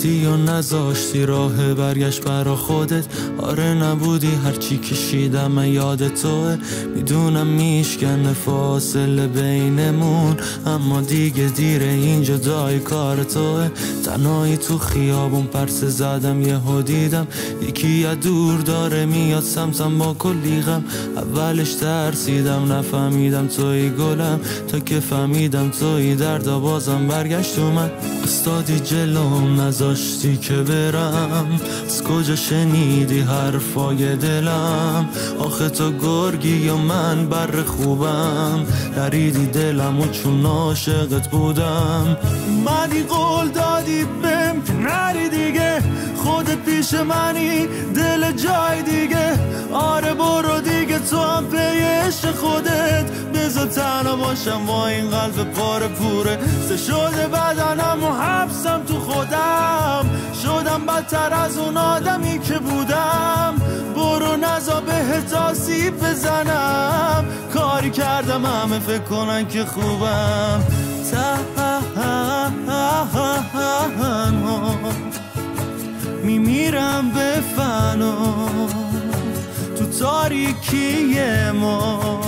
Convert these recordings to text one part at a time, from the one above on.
رفتی و نذاشتی راه برگشت برا خودت. آره نبودی هرچی کشیدم من یاد توه. میدونم میشکنه فاصله بینمون، اما دیگه دیره، این جدایی کار توه. تنهایی تو خیابون پرسه زدم، یهو دیدم یکی از دور داره میاد سمتم با کلی غم. اولش ترسیدم نفهمیدم توی گلم، تا که فهمیدم توی درد بازم برگشت اومد. استادی جلوم نذاشتی که برم، از کجا شنیدی حرفای دلم؟ آخه تو گرگی و من بر خوبم، نریدی دلم و چون عاشقت بودم. منی قول دادی بهم که نری دیگه، خودت پیش منی دل جای دیگه. آره برو دیگه تو هم پی عشق خودت، بذار تنها باشم با این قلب پاره پوره. سه شده بدنم و حبسم تو خودم، شدم بدتر از اون آدمی که بودم. برو نزا بهت آسیب بزنم، کاری کردم همه فکر کنن که خوبم. تنها میمیرم به فنا تو تاریکی ما.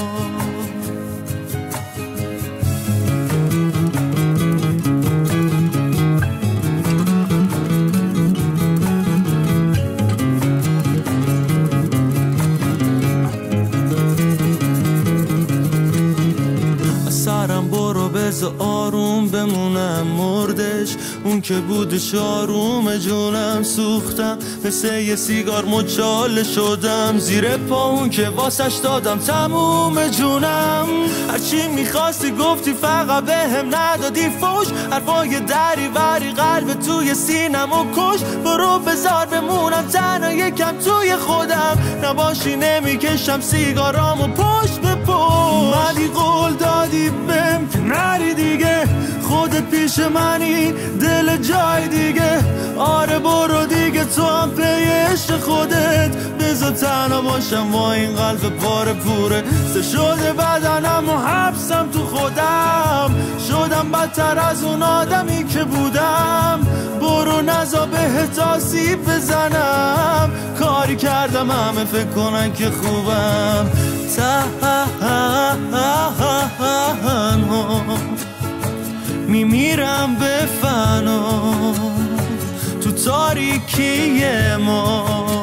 سرم برو بذار آروم بمونم، مردش اون که بودش آروم. جونم سوختم مثل یه سیگار مچاله شدم، زیر پا اون که واسش دادم تموم جونم. هرچی میخواستی گفتی فقط بهم ندادی فوش، حرفای دری بری قلب توی سینم و کش. برو بذار بمونم تنها یکم توی خودم، نباشی نمیکشم سیگارامو پشت به پشت. منی قول دادی بهم که نری دیگه، خودت پیش منی دل جای دیگه. آره برو دیگه تو هم پی عشق خودت، بذار تنها باشم با این قلب پاره پوره. سه شده بدنم و حبسم تو خودم، شدم بدتر از اون آدمی که بودم. برو نزا بهت آسیب بزنم، کاری کردم همه فکر کنن که خوبم. تنها میمیرم به فنا تو تاریکی ما.